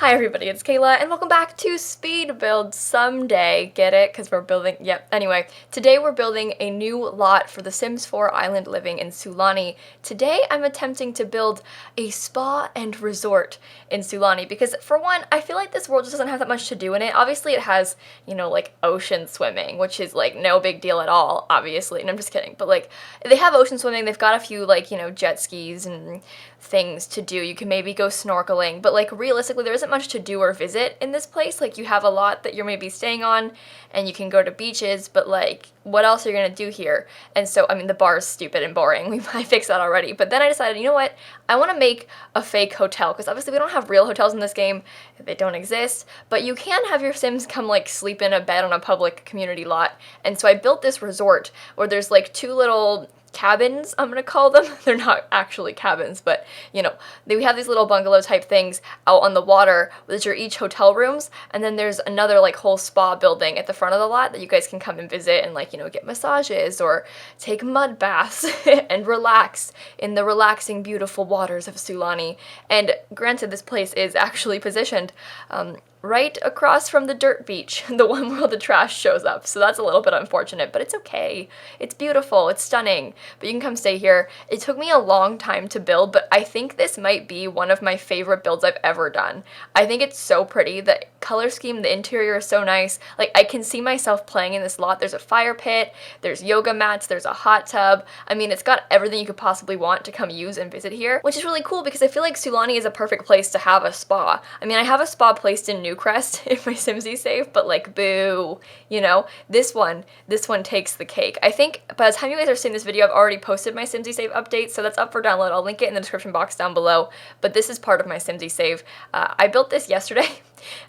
Hi everybody, it's Kayla, and welcome back to Speed Build Someday. Get it? Because we're building, yep. Anyway, today we're building a new lot for the Sims 4 Island Living in Sulani. Today I'm attempting to build a spa and resort in Sulani, because for one, I feel like this world just doesn't have that much to do in it. Obviously it has, like ocean swimming, which is like no big deal at all, obviously, and I'm just kidding, but like, they have ocean swimming, they've got a few like, jet skis and things to do. You can maybe go snorkeling, but like realistically there isn't much to do or visit in this place. Like you have a lot that you're maybe staying on and you can go to beaches, but like what else are you gonna do here? And so I mean the bar is stupid and boring. I fixed that already. But then I decided, you know what? I want to make a fake hotel, because obviously we don't have real hotels in this game. They don't exist, but you can have your Sims come like sleep in a bed on a public community lot. And so I built this resort where there's like two little cabins, I'm gonna call them. They're not actually cabins, but we have these little bungalow type things out on the water, which are each hotel rooms, and then there's another like whole spa building at the front of the lot that you guys can come and visit and like, get massages or take mud baths and relax in the relaxing, beautiful waters of Sulani. And granted, this place is actually positioned right across from the dirt beach, the one where all the trash shows up. So that's a little bit unfortunate, but it's okay. It's beautiful, it's stunning, but you can come stay here. It took me a long time to build, but I think this might be one of my favorite builds I've ever done. I think it's so pretty. The color scheme, the interior is so nice. Like I can see myself playing in this lot. There's a fire pit, there's yoga mats, there's a hot tub. I mean, it's got everything you could possibly want to come use and visit here, which is really cool because I feel like Sulani is a perfect place to have a spa. I mean, I have a spa placed in Newcrest in my SimSie save, but like boo, this one takes the cake. I think by the time you guys are seeing this video, I've already posted my SimSie save update, so that's up for download. I'll link it in the description box down below, but this is part of my SimSie save. I built this yesterday.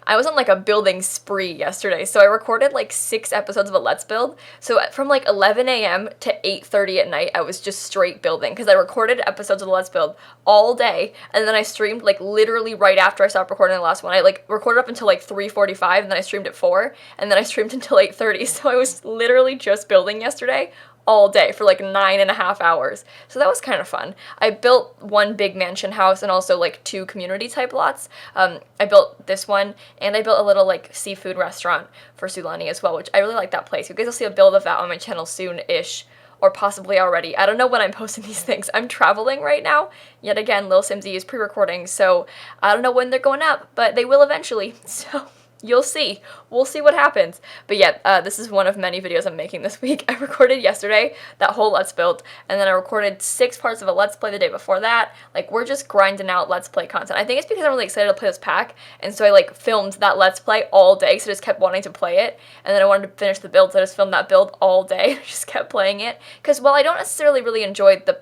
I was on like a building spree yesterday, so I recorded like 6 episodes of a Let's Build. So from like 11 a.m. to 8:30 at night, I was just straight building, because I recorded episodes of the Let's Build all day, and then I streamed like literally right after I stopped recording the last one. I like recorded up until like 3:45, and then I streamed at 4, and then I streamed until 8:30, so I was literally just building yesterday all day for like 9.5 hours. So that was kind of fun. I built one big mansion house and also like 2 community type lots. I built this one, and I built a little like seafood restaurant for Sulani as well, which I really like that place. You guys will see a build of that on my channel soon-ish, or possibly already. I don't know when I'm posting these things. I'm traveling right now. Yet again, lilsimsie is pre-recording, so I don't know when they're going up, but they will eventually, so you'll see. We'll see what happens. But yeah, this is one of many videos I'm making this week. I recorded yesterday that whole Let's Build, and then I recorded 6 parts of a Let's Play the day before that. Like, we're just grinding out Let's Play content. I think it's because I'm really excited to play this pack, and so I like filmed that Let's Play all day, so I just kept wanting to play it, and then I wanted to finish the build, so I just filmed that build all day. I just kept playing it, because while I don't necessarily really enjoy the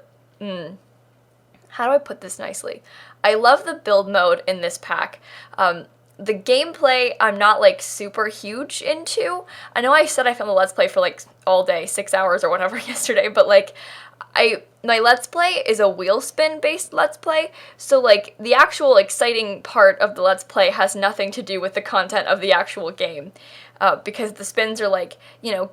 how do I put this nicely? I love the build mode in this pack. The gameplay I'm not like super huge into. I know I said I filmed a Let's Play for like all day, 6 hours or whatever yesterday, but like my Let's Play is a wheel spin based Let's Play, so like the actual exciting part of the Let's Play has nothing to do with the content of the actual game. Because the spins are like,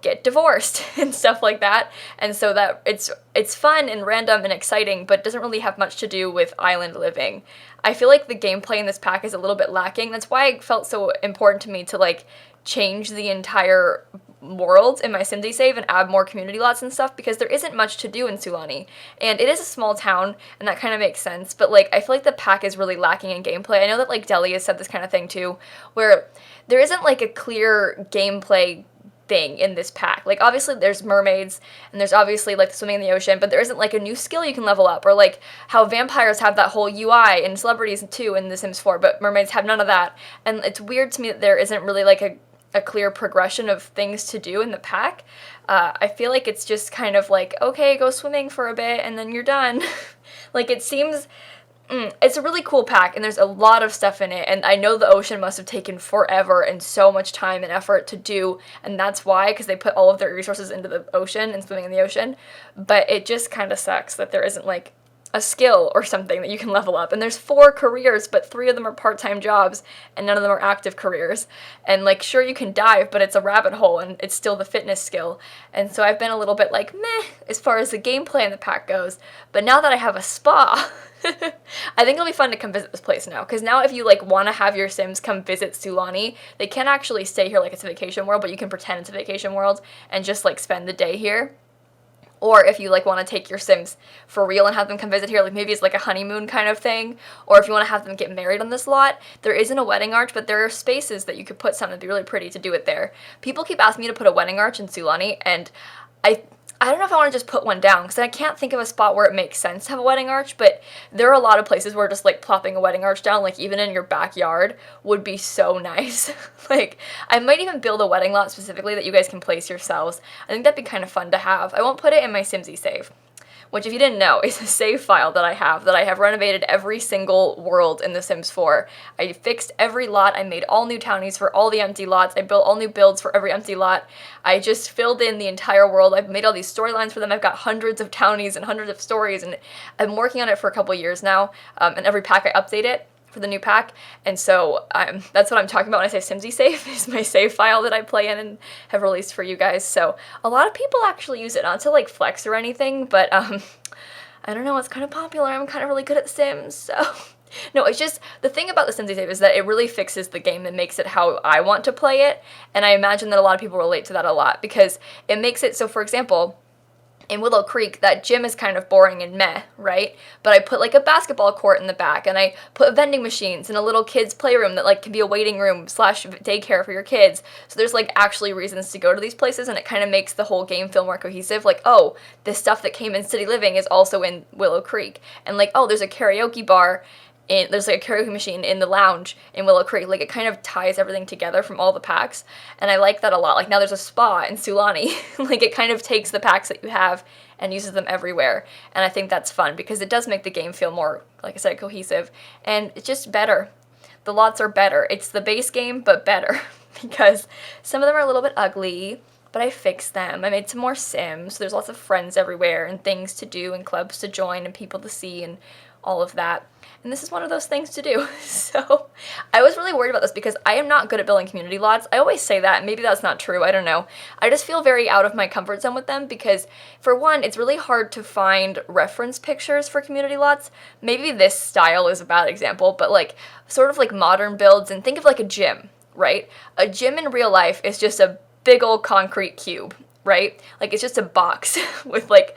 get divorced and stuff like that, and so that it's fun and random and exciting, but doesn't really have much to do with island living. I feel like the gameplay in this pack is a little bit lacking. That's why it felt so important to me to like change the entire world in my SimSie save and add more community lots and stuff, because there isn't much to do in Sulani, and it is a small town, and that kind of makes sense, but like I feel like the pack is really lacking in gameplay. I know that like Deli has said this kind of thing too, where there isn't like a clear gameplay thing in this pack. Like obviously there's mermaids, and there's obviously like swimming in the ocean, but there isn't like a new skill you can level up, or like how vampires have that whole UI and celebrities too in The Sims 4, but mermaids have none of that. And it's weird to me that there isn't really like a clear progression of things to do in the pack. I feel like it's just kind of like, okay, go swimming for a bit and then you're done. Like it seems, it's a really cool pack, and there's a lot of stuff in it, and I know the ocean must have taken forever and so much time and effort to do, and that's why, because they put all of their resources into the ocean and swimming in the ocean, but it just kind of sucks that there isn't like a skill or something that you can level up. And there's 4 careers, but 3 of them are part-time jobs and none of them are active careers. And like, sure, you can dive, but it's a rabbit hole and it's still the fitness skill. And so I've been a little bit like meh as far as the gameplay in the pack goes. But now that I have a spa, I think it'll be fun to come visit this place now. Because now if you like want to have your Sims come visit Sulani, they can't actually stay here like it's a vacation world, but you can pretend it's a vacation world and just like spend the day here. Or if you like want to take your Sims for real and have them come visit here, like maybe it's like a honeymoon kind of thing, or if you want to have them get married on this lot, there isn't a wedding arch, but there are spaces that you could put something that'd be really pretty to do it there. People keep asking me to put a wedding arch in Sulani, and I don't know if I want to just put one down, because I can't think of a spot where it makes sense to have a wedding arch, but there are a lot of places where just, like, plopping a wedding arch down, like, even in your backyard, would be so nice. Like, I might even build a wedding lot specifically that you guys can place yourselves. I think that'd be kind of fun to have. I won't put it in my SimSie save, which, if you didn't know, is a save file that I have renovated every single world in The Sims 4. I fixed every lot, I made all new townies for all the empty lots, I built all new builds for every empty lot, I just filled in the entire world, I've made all these storylines for them, I've got hundreds of townies and hundreds of stories, and I'm working on it for a couple years now, and every pack I update it for the new pack, and so that's what I'm talking about when I say SimSie save, is my save file that I play in and have released for you guys. So a lot of people actually use it, not to like flex or anything, but I don't know, it's kind of popular. I'm kind of really good at The Sims, so no, it's just, the thing about the SimSie save is that it really fixes the game and makes it how I want to play it, and I imagine that a lot of people relate to that a lot, because it makes it so, for example, in Willow Creek, that gym is kind of boring and meh, right? But I put like a basketball court in the back, and I put vending machines and a little kids' playroom that like can be a waiting room / daycare for your kids. So there's like actually reasons to go to these places, and it kind of makes the whole game feel more cohesive. Like, oh, this stuff that came in City Living is also in Willow Creek. And like, oh, there's a karaoke bar, there's like a karaoke machine in the lounge in Willow Creek. Like, it kind of ties everything together from all the packs, and I like that a lot. Like, now there's a spa in Sulani. Like, it kind of takes the packs that you have and uses them everywhere, and I think that's fun because it does make the game feel more, like I said, cohesive, and it's just better. The lots are better. It's the base game, but better, because some of them are a little bit ugly, but I fixed them. I made some more Sims. There's lots of friends everywhere and things to do and clubs to join and people to see and all of that. And this is one of those things to do. So I was really worried about this because I am not good at building community lots. I always say that. Maybe that's not true. I don't know. I just feel very out of my comfort zone with them because, for one, it's really hard to find reference pictures for community lots. Maybe this style is a bad example, but like sort of like modern builds, and think of like a gym, right? A gym in real life is just a big old concrete cube, right? Like, it's just a box with like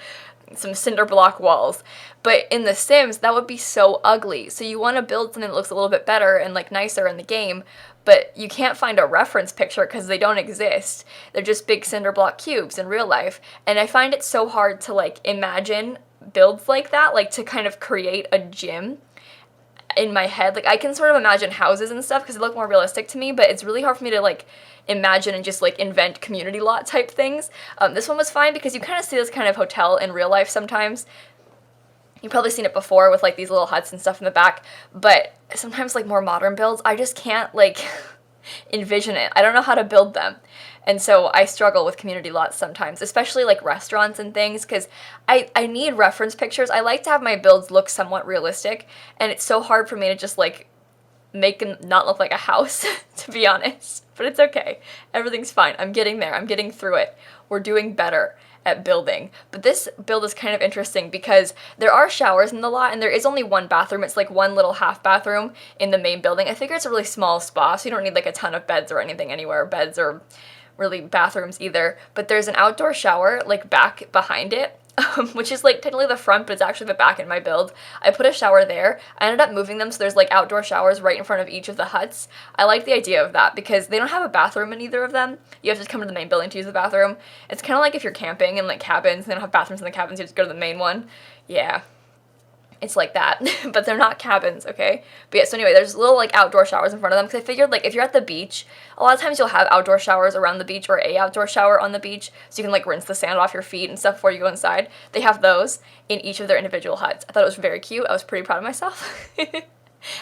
some cinder block walls. But in The Sims, that would be so ugly. So you want to build something that looks a little bit better and like nicer in the game, but you can't find a reference picture because they don't exist. They're just big cinder block cubes in real life. And I find it so hard to like imagine builds like that, like to kind of create a gym in my head. Like, I can sort of imagine houses and stuff because they look more realistic to me, but it's really hard for me to like imagine and just like invent community lot type things. This one was fine because you kind of see this kind of hotel in real life sometimes. You've probably seen it before with like these little huts and stuff in the back, but sometimes like more modern builds, I just can't like envision it. I don't know how to build them. And so I struggle with community lots sometimes, especially like restaurants and things, because I need reference pictures. I like to have my builds look somewhat realistic, and it's so hard for me to just like make them not look like a house, to be honest. But it's okay. Everything's fine. I'm getting there. I'm getting through it. We're doing better at building. But this build is kind of interesting because there are showers in the lot, and there is only one bathroom. It's like one little half bathroom in the main building. I figure it's a really small spa, so you don't need like a ton of beds or anything anywhere, beds or really bathrooms either. But there's an outdoor shower like back behind it, which is like technically the front, but it's actually the back in my build. I put a shower there. I ended up moving them so there's like outdoor showers right in front of each of the huts. I like the idea of that because they don't have a bathroom in either of them. You have to come to the main building to use the bathroom. It's kind of like if you're camping in like cabins, they don't have bathrooms in the cabins, you just go to the main one. Yeah. It's like that, but they're not cabins, okay? But yeah, so anyway, there's little like outdoor showers in front of them because I figured like if you're at the beach, a lot of times you'll have outdoor showers around the beach or a outdoor shower on the beach, so you can like rinse the sand off your feet and stuff before you go inside. They have those in each of their individual huts. I thought it was very cute. I was pretty proud of myself.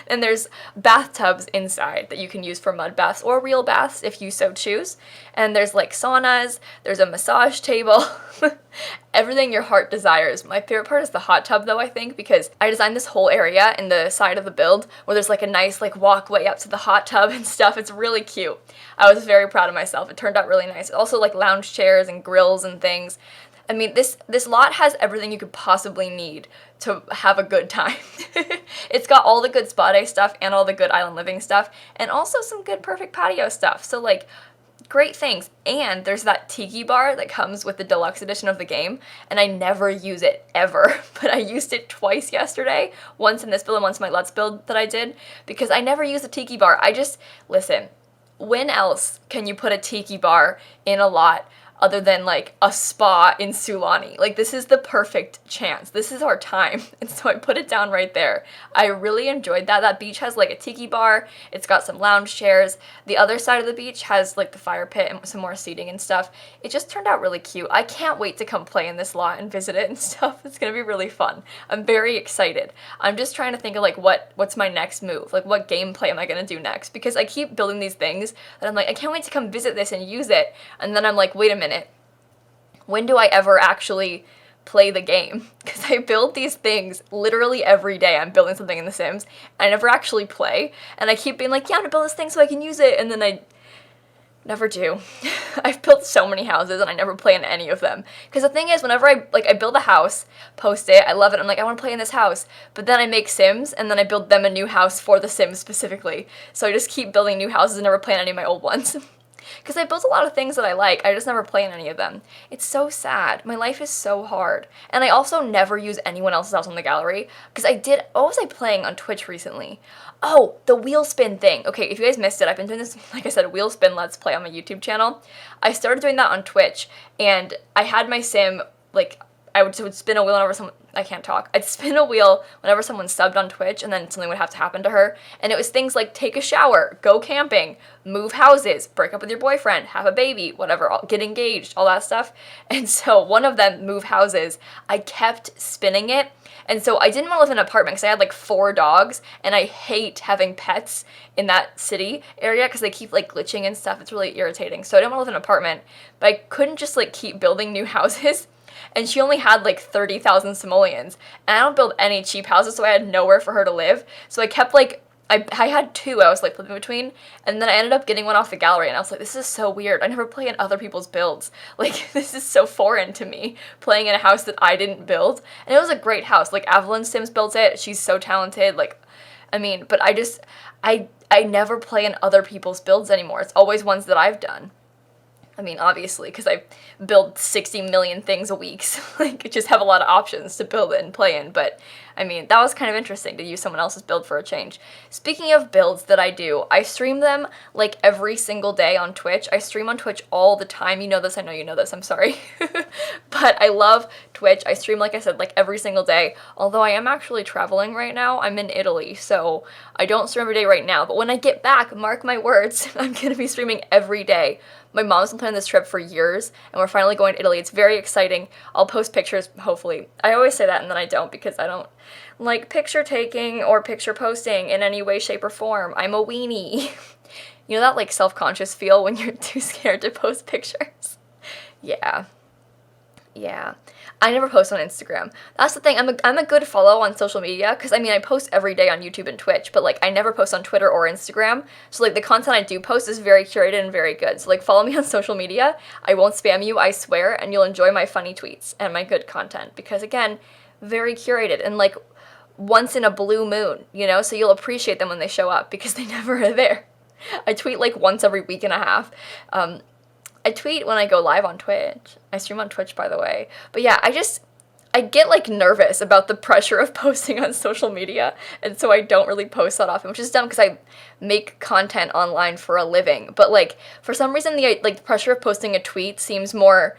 And there's bathtubs inside that you can use for mud baths or real baths if you so choose. And there's like saunas, there's a massage table, everything your heart desires. My favorite part is the hot tub though, I think, because I designed this whole area in the side of the build where there's like a nice like walkway up to the hot tub and stuff. It's really cute. I was very proud of myself. It turned out really nice. Also like lounge chairs and grills and things. I mean, this lot has everything you could possibly need to have a good time. It's got all the good spa day stuff and all the good island living stuff, and also some good perfect patio stuff. So like, great things. And there's that tiki bar that comes with the deluxe edition of the game, and I never use it ever, but I used it twice yesterday, once in this build and once in my Let's build that I did, because I never use the tiki bar. Listen, when else can you put a tiki bar in a lot other than like a spa in Sulani? Like, this is the perfect chance. This is our time. And so I put it down right there. I really enjoyed that. That beach has like a tiki bar. It's got some lounge chairs. The other side of the beach has like the fire pit and some more seating and stuff. It just turned out really cute. I can't wait to come play in this lot and visit it and stuff. It's gonna be really fun. I'm very excited. I'm just trying to think of like what's my next move? Like, what gameplay am I gonna do next? Because I keep building these things that I'm like, I can't wait to come visit this and use it. And then I'm like, wait a minute. When do I ever actually play the game? Because I build these things literally every day. I'm building something in The Sims. I never actually play. And I keep being like, yeah, I'm gonna build this thing so I can use it. And then I never do. I've built so many houses and I never play in any of them. Because the thing is, whenever I build a house, post it, I love it, I'm like, I want to play in this house. But then I make Sims and then I build them a new house for the Sims specifically. So I just keep building new houses and never play in any of my old ones. Because I built a lot of things that I like, I just never play in any of them. It's so sad. My life is so hard. And I also never use anyone else's house on the gallery, because what was I playing on Twitch recently? Oh, the wheel spin thing. Okay, if you guys missed it, I've been doing this, like I said, wheel spin Let's Play on my YouTube channel. I started doing that on Twitch, and I had my sim, like, I would spin a wheel whenever someone, I can't talk. I'd spin a wheel whenever someone subbed on Twitch, and then something would have to happen to her. And it was things like take a shower, go camping, move houses, break up with your boyfriend, have a baby, whatever, get engaged, all that stuff. And so one of them, move houses, I kept spinning it. And so I didn't want to live in an apartment because I had like 4 dogs, and I hate having pets in that city area because they keep like glitching and stuff. It's really irritating. So I didn't want to live in an apartment, but I couldn't just like keep building new houses. And she only had like 30,000 simoleons. And I don't build any cheap houses, so I had nowhere for her to live. So I kept like, I had 2 I was like flipping between. And then I ended up getting one off the gallery. And I was like, this is so weird. I never play in other people's builds. Like, this is so foreign to me, playing in a house that I didn't build. And it was a great house. Like, Evelyn Sims built it. She's so talented. Like, I mean, but I never play in other people's builds anymore. It's always ones that I've done. I mean, obviously, because I build 60 million things a week, so like, I just have a lot of options to build and play in, but I mean, that was kind of interesting to use someone else's build for a change. Speaking of builds that I do, I stream them like every single day on Twitch. I stream on Twitch all the time. You know this, I know you know this, I'm sorry. But I love Twitch. I stream, like I said, like every single day, although I am actually traveling right now. I'm in Italy, so I don't stream every day right now, but when I get back, mark my words, I'm gonna be streaming every day. My mom's been planning this trip for years, and we're finally going to Italy. It's very exciting. I'll post pictures, hopefully. I always say that, and then I don't, because I don't like picture taking or picture posting in any way, shape, or form. I'm a weenie. You know that, like, self-conscious feel when you're too scared to post pictures? Yeah. I never post on Instagram. That's the thing. I'm a good follow on social media, because I mean, I post every day on YouTube and Twitch, but like, I never post on Twitter or Instagram. So like, the content I do post is very curated and very good. So like, follow me on social media. I won't spam you, I swear, and you'll enjoy my funny tweets and my good content, because again, very curated and like once in a blue moon, you know, so you'll appreciate them when they show up, because they never are there. I tweet like once every week and a half. I tweet when I go live on Twitch. I stream on Twitch, by the way. But yeah, I get like nervous about the pressure of posting on social media, and so I don't really post that often, which is dumb because I make content online for a living. But like, for some reason, the pressure of posting a tweet seems more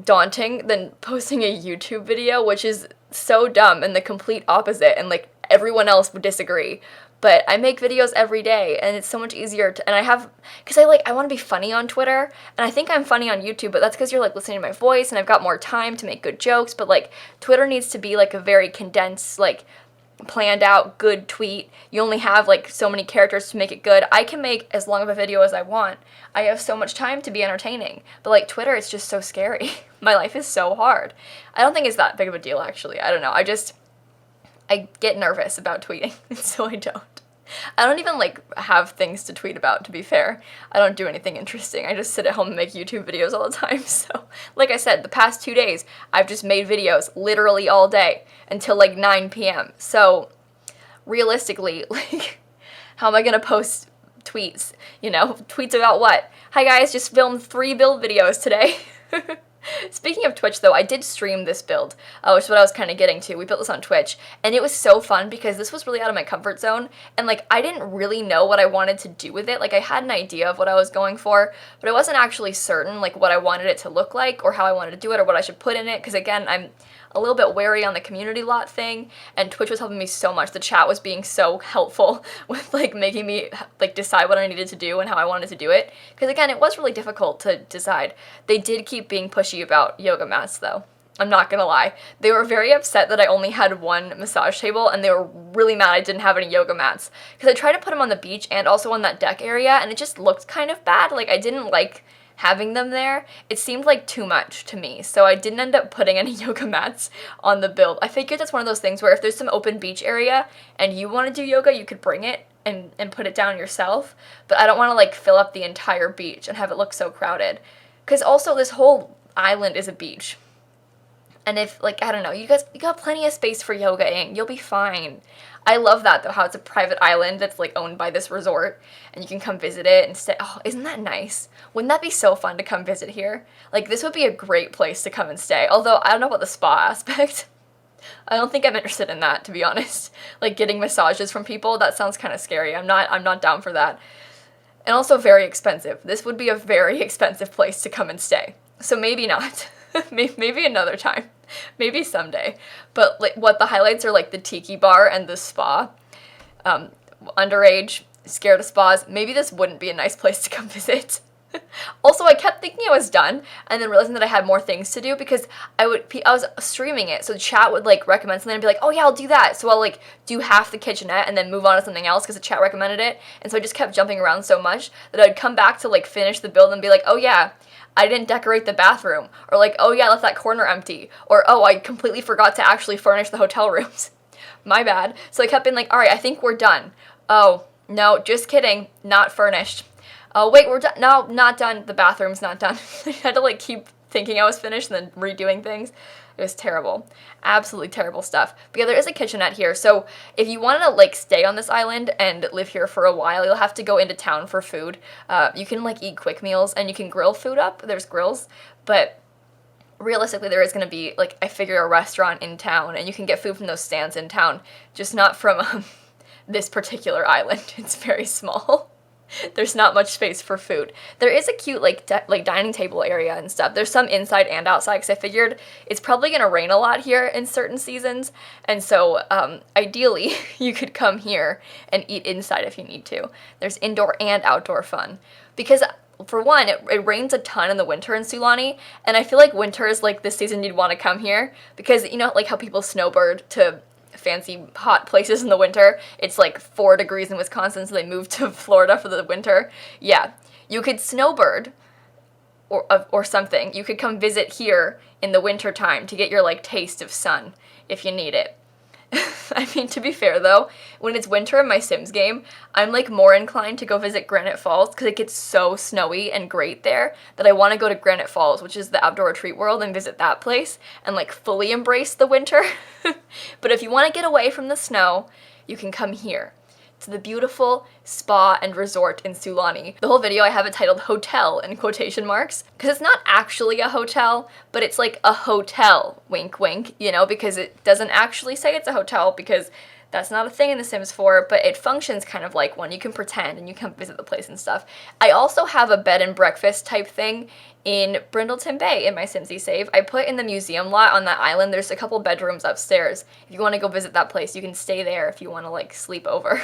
daunting than posting a YouTube video, which is so dumb and the complete opposite, and like everyone else would disagree. But I make videos every day, and it's so much easier to, and because I want to be funny on Twitter, and I think I'm funny on YouTube, but that's because you're, like, listening to my voice, and I've got more time to make good jokes, but, like, Twitter needs to be, like, a very condensed, like, planned out good tweet. You only have like so many characters to make it good. I can make as long of a video as I want. I have so much time to be entertaining. But like Twitter, it's just so scary. My life is so hard. I don't think it's that big of a deal actually. I don't know. I get nervous about tweeting, so I don't. I don't even like have things to tweet about, to be fair. I don't do anything interesting. I just sit at home and make YouTube videos all the time. So, like I said, the past 2 days, I've just made videos literally all day until like 9 p.m. So, realistically, like, how am I gonna post tweets? You know, tweets about what? Hi guys, just filmed 3 build videos today. Speaking of Twitch, though, I did stream this build, which is what I was kind of getting to. We built this on Twitch, and it was so fun because this was really out of my comfort zone, and, like, I didn't really know what I wanted to do with it. Like, I had an idea of what I was going for, but I wasn't actually certain, like, what I wanted it to look like or how I wanted to do it or what I should put in it, because, again, I'm a little bit wary on the community lot thing, and Twitch was helping me so much. The chat was being so helpful with, like, making me, like, decide what I needed to do and how I wanted to do it, because, again, it was really difficult to decide. They did keep being pushy about yoga mats, though. I'm not gonna lie. They were very upset that I only had 1 massage table, and they were really mad I didn't have any yoga mats, because I tried to put them on the beach and also on that deck area, and it just looked kind of bad. Like, I didn't like having them there. It seemed like too much to me, so I didn't end up putting any yoga mats on the build. I figured that's one of those things where if there's some open beach area and you want to do yoga, you could bring it and put it down yourself, but I don't want to like fill up the entire beach and have it look so crowded, because also this whole island is a beach. And if, like, I don't know, you got plenty of space for yogaing. You'll be fine. I love that, though, how it's a private island that's, like, owned by this resort, and you can come visit it and stay. Oh, isn't that nice? Wouldn't that be so fun to come visit here? Like, this would be a great place to come and stay, although I don't know about the spa aspect. I don't think I'm interested in that, to be honest. Like, getting massages from people, that sounds kind of scary. I'm not down for that. And also very expensive. This would be a very expensive place to come and stay. So maybe not. Maybe another time. Maybe someday. But like, what the highlights are, like the tiki bar and the spa. Underage, scared of spas. Maybe this wouldn't be a nice place to come visit. Also, I kept thinking I was done, and then realizing that I had more things to do, because I was streaming it, so the chat would like recommend something and be like, oh yeah, I'll do that. So I'll like do half the kitchenette and then move on to something else because the chat recommended it. And so I just kept jumping around so much that I'd come back to like finish the build and be like, oh yeah, I didn't decorate the bathroom, or like, oh yeah, I left that corner empty, or oh, I completely forgot to actually furnish the hotel rooms. My bad. So I kept being like, all right, I think we're done. Oh, no, just kidding, not furnished. Oh, wait, we're done. No, not done. The bathroom's not done. I had to like keep thinking I was finished and then redoing things. It was terrible. Absolutely terrible stuff. But yeah, there is a kitchenette here. So if you want to like stay on this island and live here for a while, you'll have to go into town for food. You can like eat quick meals and you can grill food up. There's grills. But realistically, there is going to be, like, I figure, a restaurant in town, and you can get food from those stands in town, just not from this particular island. It's very small. There's not much space for food. There is a cute, like, dining table area and stuff. There's some inside and outside, because I figured it's probably going to rain a lot here in certain seasons, and so, ideally, you could come here and eat inside if you need to. There's indoor and outdoor fun. Because, for one, it rains a ton in the winter in Sulani, and I feel like winter is, like, the season you'd want to come here, because, you know, like, how people snowbird to fancy hot places in the winter. It's like 4 degrees in Wisconsin, so they moved to Florida for the winter. Yeah, you could snowbird or something. You could come visit here in the winter time to get your like taste of sun if you need it. I mean, to be fair though, when it's winter in my Sims game, I'm like more inclined to go visit Granite Falls because it gets so snowy and great there that I want to go to Granite Falls, which is the outdoor retreat world, and visit that place and like fully embrace the winter. But if you want to get away from the snow, you can come here to the beautiful spa and resort in Sulani. The whole video I have it titled hotel in quotation marks, because it's not actually a hotel, but it's like a hotel, wink wink, you know, because it doesn't actually say it's a hotel, because that's not a thing in The Sims 4, but it functions kind of like one. You can pretend and you can visit the place and stuff. I also have a bed and breakfast type thing in Brindleton Bay in my SimSie save. I put in the museum lot on that island. There's a couple bedrooms upstairs. If you want to go visit that place, you can stay there if you want to like sleep over.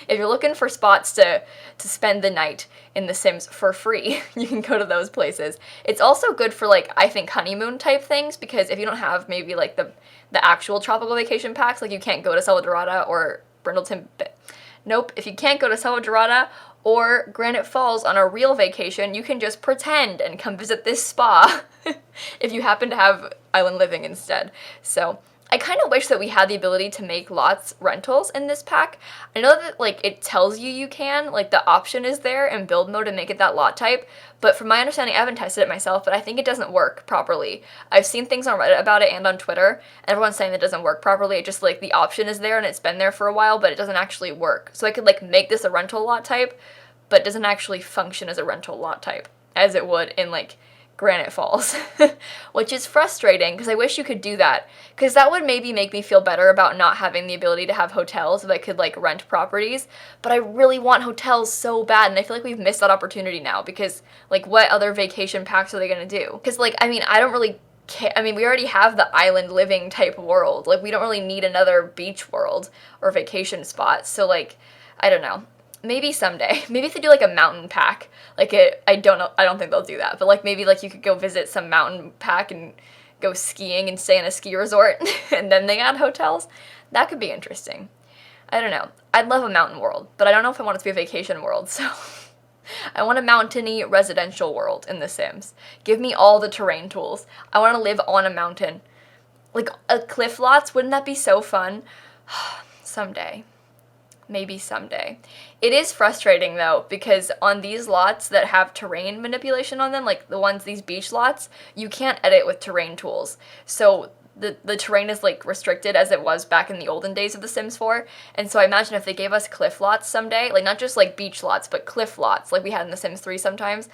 If you're looking for spots to spend the night in The Sims for free, you can go to those places. It's also good for, like, I think honeymoon type things, because if you don't have maybe like the actual tropical vacation packs, like you can't go to Selva Dorada or Brindleton. Nope, if you can't go to Selva Dorada or Granite Falls on a real vacation, you can just pretend and come visit this spa if you happen to have island living instead. So I kind of wish that we had the ability to make lots rentals in this pack. I know that, like, it tells you can, like, the option is there in build mode to make it that lot type, but from my understanding, I haven't tested it myself, but I think it doesn't work properly. I've seen things on Reddit about it and on Twitter, and everyone's saying that it doesn't work properly. It just, like, the option is there and it's been there for a while, but it doesn't actually work. So I could, like, make this a rental lot type, but it doesn't actually function as a rental lot type, as it would in, like, Granite Falls, which is frustrating because I wish you could do that, because that would maybe make me feel better about not having the ability to have hotels if I could, like, rent properties, but I really want hotels so bad, and I feel like we've missed that opportunity now, because, like, what other vacation packs are they gonna do? Because, like, I mean, I don't really care. I mean, we already have the island living type world. Like, we don't really need another beach world or vacation spot, so, like, I don't know. Maybe someday. Maybe if they do, like, a mountain pack. Like, I don't know, I don't think they'll do that, but, like, maybe, like, you could go visit some mountain pack and go skiing and stay in a ski resort, and then they add hotels. That could be interesting. I don't know. I'd love a mountain world, but I don't know if I want it to be a vacation world, so I want a mountainy residential world in The Sims. Give me all the terrain tools. I want to live on a mountain. Like, cliff lots, wouldn't that be so fun? Someday. Maybe someday. It is frustrating, though, because on these lots that have terrain manipulation on them, like the ones, these beach lots, you can't edit with terrain tools. So the terrain is, like, restricted as it was back in the olden days of The Sims 4. And so I imagine if they gave us cliff lots someday, like, not just, like, beach lots, but cliff lots, like we had in The Sims 3 sometimes,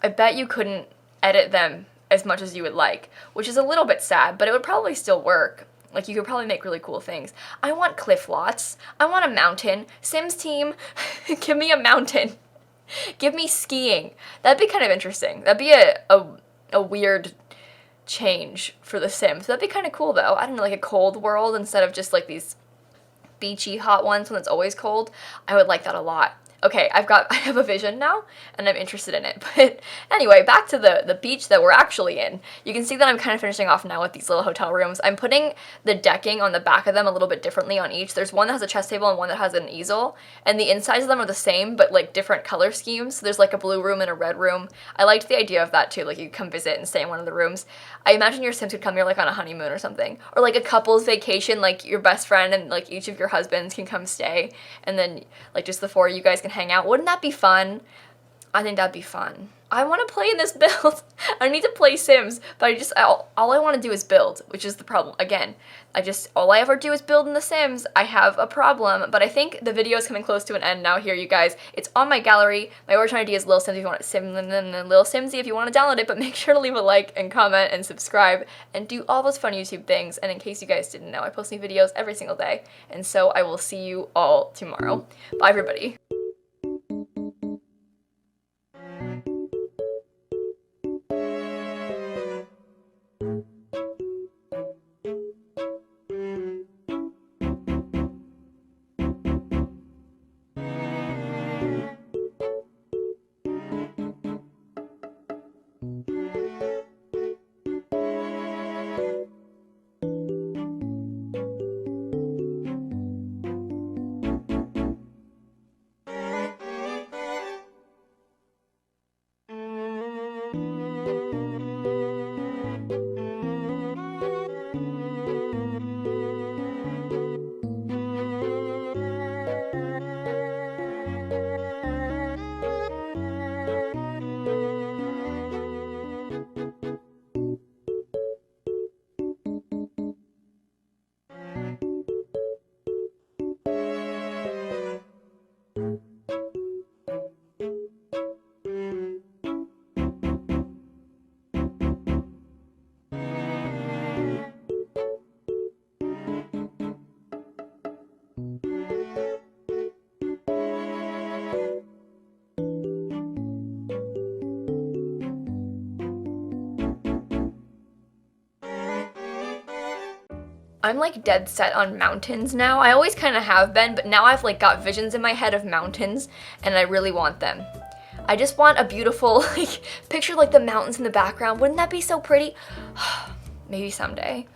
I bet you couldn't edit them as much as you would like, which is a little bit sad, but it would probably still work. Like, you could probably make really cool things. I want cliff lots. I want a mountain. Sims team, give me a mountain. Give me skiing. That'd be kind of interesting. That'd be a weird change for The Sims. That'd be kind of cool, though. I don't know, like a cold world instead of just, like, these beachy hot ones when it's always cold. I would like that a lot. Okay, I have a vision now, and I'm interested in it. But anyway, back to the beach that we're actually in. You can see that I'm kind of finishing off now with these little hotel rooms. I'm putting the decking on the back of them a little bit differently on each. There's one that has a chess table and one that has an easel, and the insides of them are the same, but, like, different color schemes. So there's, like, a blue room and a red room. I liked the idea of that, too. Like, you could come visit and stay in one of the rooms. I imagine your Sims could come here, like, on a honeymoon or something. Or, like, a couple's vacation, like, your best friend and, like, each of your husbands can come stay, and then, like, just the four of you guys can hang out. Wouldn't that be fun? I think that'd be fun. I want to play in this build. I need to play Sims, but all I want to do is build, which is the problem. Again, all I ever do is build in The Sims. I have a problem, but I think the video is coming close to an end now here, you guys. It's on my gallery. My original idea is lilsimsie if you want lilsimsie if you want to download it, but make sure to leave a like and comment and subscribe and do all those fun YouTube things. And in case you guys didn't know, I post new videos every single day, and so I will see you all tomorrow. Bye, everybody. I'm like dead set on mountains now. I always kind of have been, but now I've like got visions in my head of mountains and I really want them. I just want a beautiful, like, picture like the mountains in the background. Wouldn't that be so pretty? Maybe someday.